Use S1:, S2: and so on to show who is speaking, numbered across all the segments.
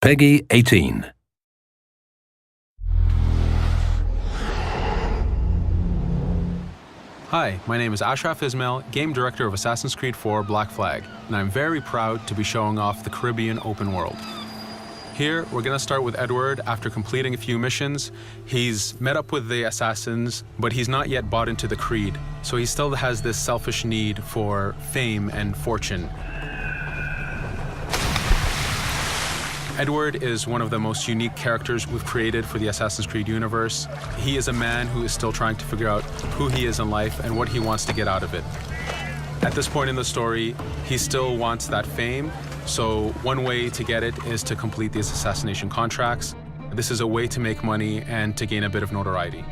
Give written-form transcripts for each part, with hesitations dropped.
S1: Peggy 18.
S2: Hi, my name is Ashraf Ismail, Game Director of Assassin's Creed 4 Black Flag, and I'm very proud to be showing off the Caribbean open world. Here, we're going to start with Edward. After completing a few missions, he's met up with the assassins, but he's not yet bought into the creed, so he still has this selfish need for fame and fortune. Edward is one of the most unique characters we've created for the Assassin's Creed universe. He is a man who is still trying to figure out who he is in life and what he wants to get out of it. At this point in the story, he still wants that fame, so one way to get it is to complete these assassination contracts. This is a way to make money and to gain a bit of notoriety.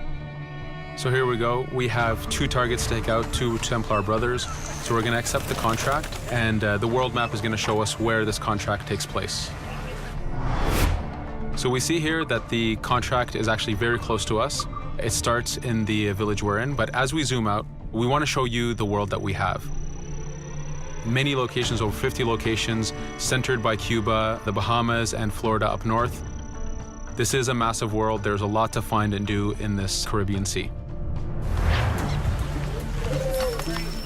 S2: So here we go. We have 2 targets to take out, 2 Templar brothers. So we're going to accept the contract, and the world map is going to show us where this contract takes place. So we see here that the contract is actually very close to us. It starts in the village we're in, but as we zoom out, we want to show you the world that we have. Many locations, over 50 locations, centered by Cuba, the Bahamas, and Florida up north. This is a massive world. There's a lot to find and do in this Caribbean Sea.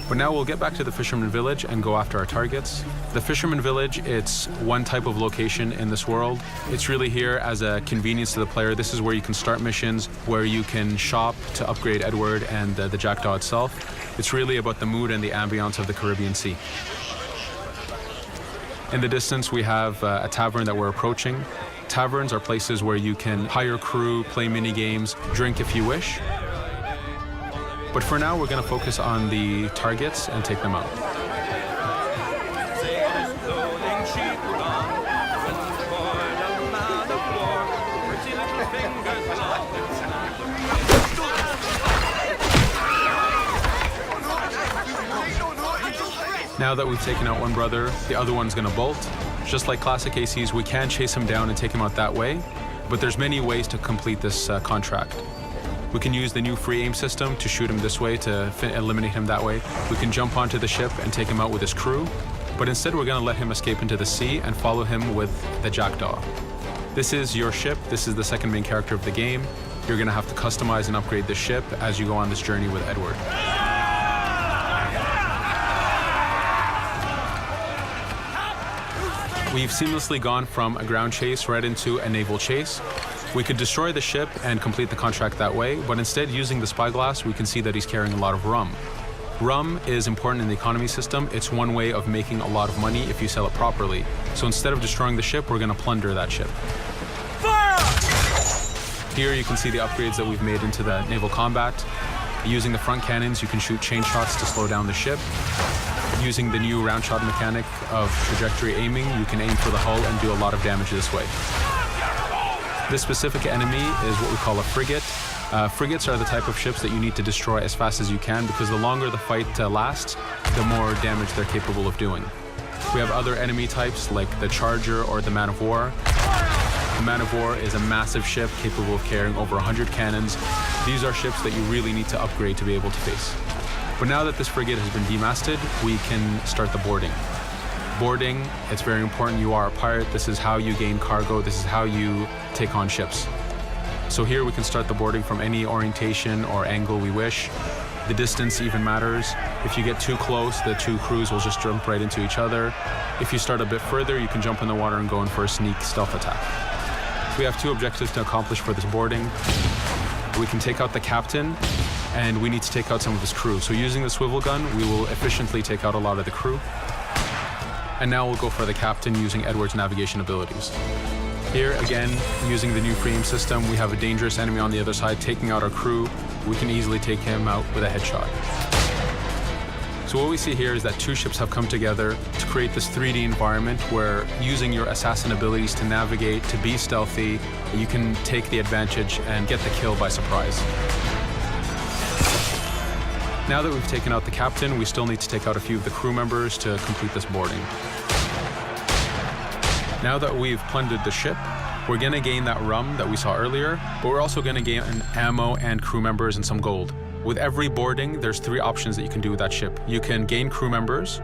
S2: But now we'll get back to the Fisherman Village and go after our targets. The Fisherman Village, it's one type of location in this world. It's really here as a convenience to the player. This is where you can start missions, where you can shop to upgrade Edward and the Jackdaw itself. It's really about the mood and the ambiance of the Caribbean Sea. In the distance, we have a tavern that we're approaching. Taverns are places where you can hire crew, play mini games, drink if you wish. But for now, we're going to focus on the targets and take them out. Now that we've taken out one brother, the other one's going to bolt. Just like classic ACs, we can chase him down and take him out that way, but there's many ways to complete this contract. We can use the new free aim system to shoot him this way, to eliminate him that way. We can jump onto the ship and take him out with his crew, but instead we're going to let him escape into the sea and follow him with the Jackdaw. This is your ship. This is the second main character of the game. You're going to have to customize and upgrade the ship as you go on this journey with Edward. We've seamlessly gone from a ground chase right into a naval chase. We could destroy the ship and complete the contract that way, but instead, using the spyglass, we can see that he's carrying a lot of rum. Rum is important in the economy system. It's one way of making a lot of money if you sell it properly. So instead of destroying the ship, we're going to plunder that ship. Fire! Here you can see the upgrades that we've made into the naval combat. Using the front cannons, you can shoot chain shots to slow down the ship. Using the new round shot mechanic of trajectory aiming, you can aim for the hull and do a lot of damage this way. This specific enemy is what we call a frigate. Frigates are the type of ships that you need to destroy as fast as you can, because the longer the fight lasts, the more damage they're capable of doing. We have other enemy types like the Charger or the Man of War. The Man of War is a massive ship capable of carrying over 100 cannons. These are ships that you really need to upgrade to be able to face. But now that this frigate has been demasted, we can start the boarding. Boarding, it's very important. You are a pirate. This is how you gain cargo. This is how you take on ships. So here we can start the boarding from any orientation or angle we wish. The distance even matters. If you get too close, the 2 crews will just jump right into each other. If you start a bit further, you can jump in the water and go in for a sneak stealth attack. We have 2 objectives to accomplish for this boarding. We can take out the captain, and we need to take out some of his crew. So using the swivel gun, we will efficiently take out a lot of the crew. And now we'll go for the captain using Edward's navigation abilities. Here again, using the new free aim system, we have a dangerous enemy on the other side taking out our crew. We can easily take him out with a headshot. So what we see here is that 2 ships have come together to create this 3D environment where, using your assassin abilities to navigate, to be stealthy, you can take the advantage and get the kill by surprise. Now that we've taken out the captain, we still need to take out a few of the crew members to complete this boarding. Now that we've plundered the ship, we're going to gain that rum that we saw earlier, but we're also going to gain ammo and crew members and some gold. With every boarding, there's 3 options that you can do with that ship. You can gain crew members,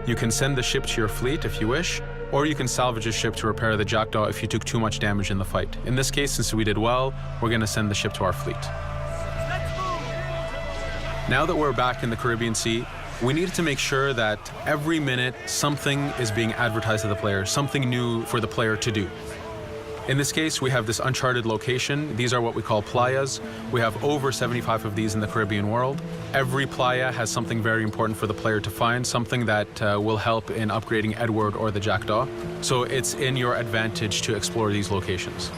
S2: you can send the ship to your fleet if you wish, or you can salvage a ship to repair the jackdaw if you took too much damage in the fight. In this case, since we did well, we're going to send the ship to our fleet. Now that we're back in the Caribbean Sea, we needed to make sure that every minute something is being advertised to the player, something new for the player to do. In this case, we have this uncharted location. These are what we call playas. We have over 75 of these in the Caribbean world. Every playa has something very important for the player to find, something that will help in upgrading Edward or the jackdaw. So it's in your advantage to explore these locations.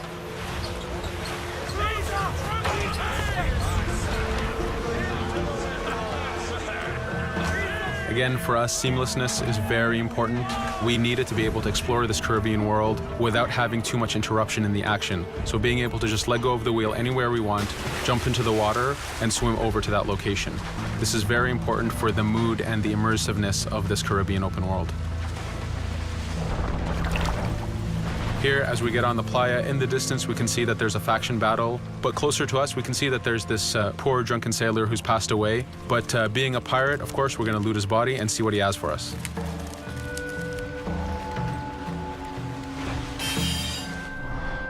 S2: Again, for us, seamlessness is very important. We needed to be able to explore this Caribbean world without having too much interruption in the action. So being able to just let go of the wheel anywhere we want, jump into the water, and swim over to that location. This is very important for the mood and the immersiveness of this Caribbean open world. Here, as we get on the playa, in the distance we can see that there's a faction battle, but closer to us we can see that there's this poor drunken sailor who's passed away. But being a pirate, of course, we're going to loot his body and see what he has for us.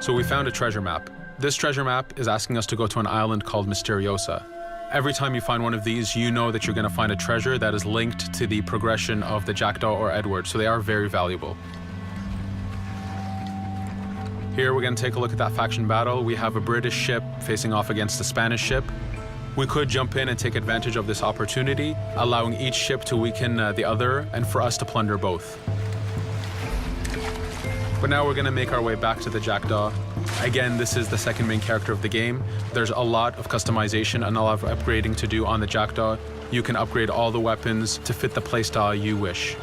S2: So we found a treasure map. This treasure map is asking us to go to an island called Misteriosa. Every time you find one of these, you know that you're going to find a treasure that is linked to the progression of the jackdaw or Edward, so they are very valuable. Here we're going to take a look at that faction battle. We have a British ship facing off against a Spanish ship. We could jump in and take advantage of this opportunity, allowing each ship to weaken the other and for us to plunder both. But now we're going to make our way back to the jackdaw. Again, this is the second main character of the game. There's a lot of customization and a lot of upgrading to do on the jackdaw. You can upgrade all the weapons to fit the playstyle you wish.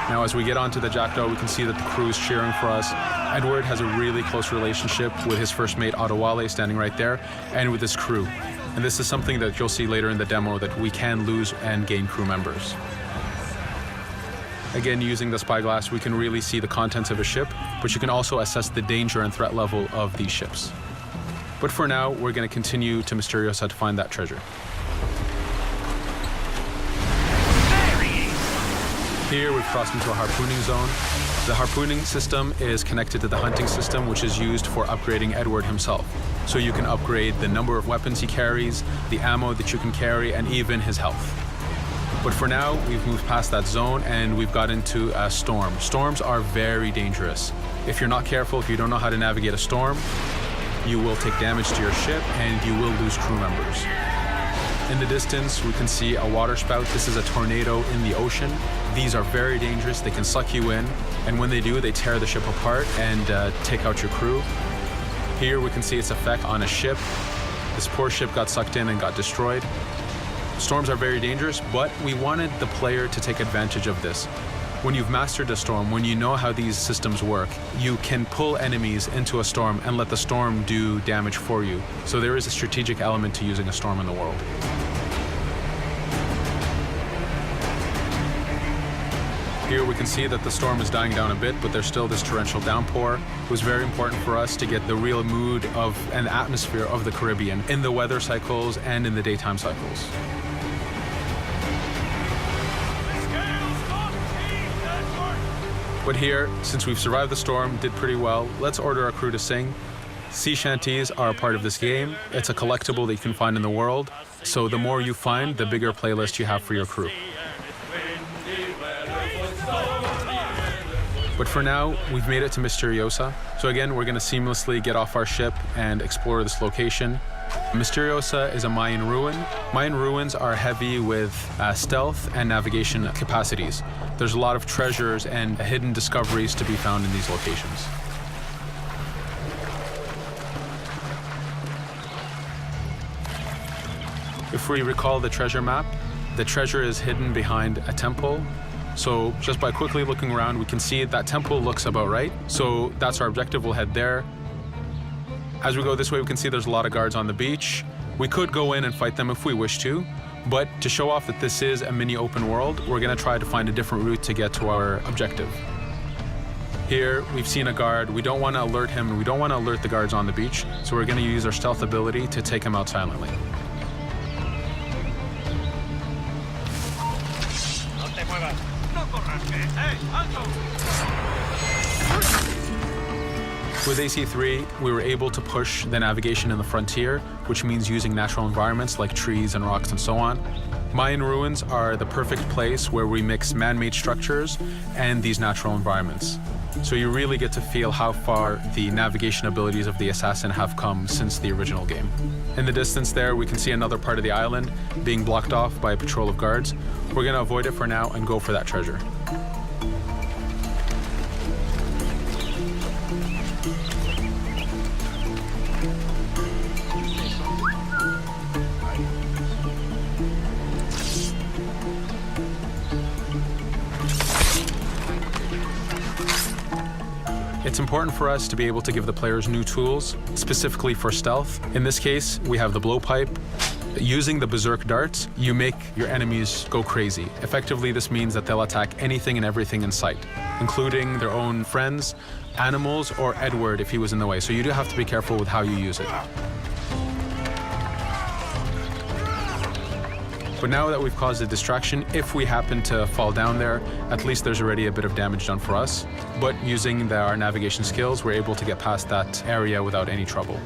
S2: Now, as we get onto the jackdaw, we can see that the crew is cheering for us. Edward has a really close relationship with his first mate, Adewale, standing right there, and with his crew. And this is something that you'll see later in the demo, that we can lose and gain crew members. Again, using the spyglass, we can really see the contents of a ship, but you can also assess the danger and threat level of these ships. But for now, we're going to continue to Misteriosa to find that treasure. Here we've crossed into a harpooning zone. The harpooning system is connected to the hunting system, which is used for upgrading Edward himself. So you can upgrade the number of weapons he carries, the ammo that you can carry, and even his health. But for now, we've moved past that zone and we've got into a storm. Storms are very dangerous. If you're not careful, if you don't know how to navigate a storm, you will take damage to your ship and you will lose crew members. In the distance, we can see a water spout. This is a tornado in the ocean. These are very dangerous. They can suck you in, and when they do, they tear the ship apart and take out your crew. Here we can see its effect on a ship. This poor ship got sucked in and got destroyed. Storms are very dangerous, but we wanted the player to take advantage of this. When you've mastered a storm, when you know how these systems work, you can pull enemies into a storm and let the storm do damage for you. So there is a strategic element to using a storm in the world. Here we can see that the storm is dying down a bit, but there's still this torrential downpour. It was very important for us to get the real mood of and atmosphere of the Caribbean in the weather cycles and in the daytime cycles. But here, since we've survived the storm, did pretty well, let's order our crew to sing. Sea shanties are a part of this game. It's a collectible that you can find in the world. So the more you find, the bigger playlist you have for your crew. But for now, we've made it to Misteriosa. So again, we're going to seamlessly get off our ship and explore this location. Misteriosa is a Mayan ruin. Mayan ruins are heavy with stealth and navigation capacities. There's a lot of treasures and hidden discoveries to be found in these locations. If we recall the treasure map, the treasure is hidden behind a temple. So just by quickly looking around, we can see that temple looks about right. So that's our objective. We'll head there. As we go this way, we can see there's a lot of guards on the beach. We could go in and fight them if we wish to, but to show off that this is a mini open world, we're going to try to find a different route to get to our objective. Here, we've seen a guard. We don't want to alert him, and we don't want to alert the guards on the beach, so we're going to use our stealth ability to take him out silently.
S1: No te
S2: With AC3, we were able to push the navigation in the frontier, which means using natural environments like trees and rocks and so on. Mayan ruins are the perfect place where we mix man-made structures and these natural environments. So you really get to feel how far the navigation abilities of the assassin have come since the original game. In the distance there, we can see another part of the island being blocked off by a patrol of guards. We're going to avoid it for now and go for that treasure. It's important for us to be able to give the players new tools, specifically for stealth. In this case, we have the blowpipe. Using the berserk darts, you make your enemies go crazy. Effectively, this means that they'll attack anything and everything in sight, including their own friends, animals, or Edward if he was in the way. So you do have to be careful with how you use it. But now that we've caused a distraction, if we happen to fall down there, at least there's already a bit of damage done for us. But using our navigation skills, we're able to get past that area without any trouble.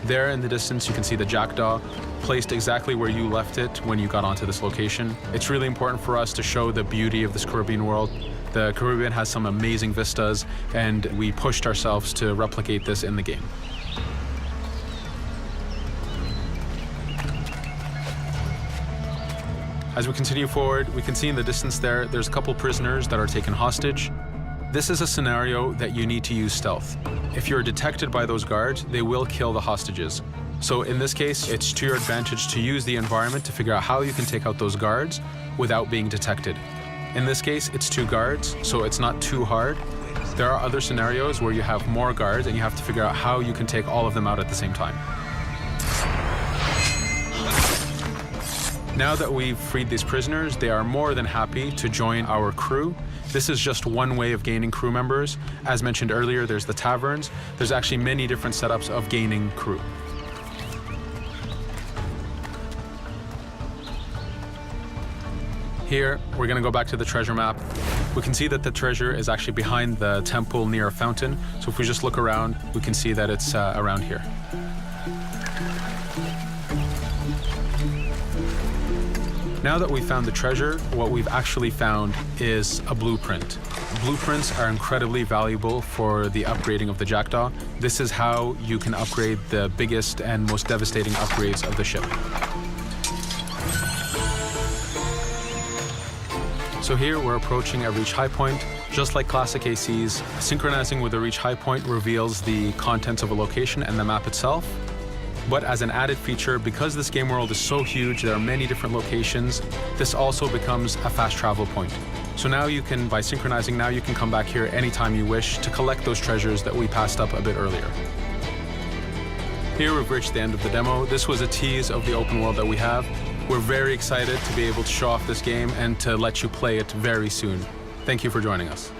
S2: There in the distance, you can see the jackdaw placed exactly where you left it when you got onto this location. It's really important for us to show the beauty of this Caribbean world. The Caribbean has some amazing vistas, and we pushed ourselves to replicate this in the game. As we continue forward, we can see in the distance there's a couple prisoners that are taken hostage. This is a scenario that you need to use stealth. If you're detected by those guards, they will kill the hostages. So in this case, it's to your advantage to use the environment to figure out how you can take out those guards without being detected. In this case, it's 2 guards, so it's not too hard. There are other scenarios where you have more guards and you have to figure out how you can take all of them out at the same time. Now that we've freed these prisoners, they are more than happy to join our crew. This is just one way of gaining crew members. As mentioned earlier, there's the taverns. There's actually many different setups of gaining crew. Here, we're going to go back to the treasure map. We can see that the treasure is actually behind the temple near a fountain. So if we just look around, we can see that it's around here. Now that we've found the treasure, what we've actually found is a blueprint. Blueprints are incredibly valuable for the upgrading of the jackdaw. This is how you can upgrade the biggest and most devastating upgrades of the ship. So here we're approaching a reach high point. Just like classic ACs, synchronizing with a reach high point reveals the contents of a location and the map itself. But as an added feature, because this game world is so huge, there are many different locations, this also becomes a fast travel point. So now you can, by synchronizing, now you can come back here anytime you wish to collect those treasures that we passed up a bit earlier. Here we've reached the end of the demo. This was a tease of the open world that we have. We're very excited to be able to show off this game and to let you play it very soon. Thank you for joining us.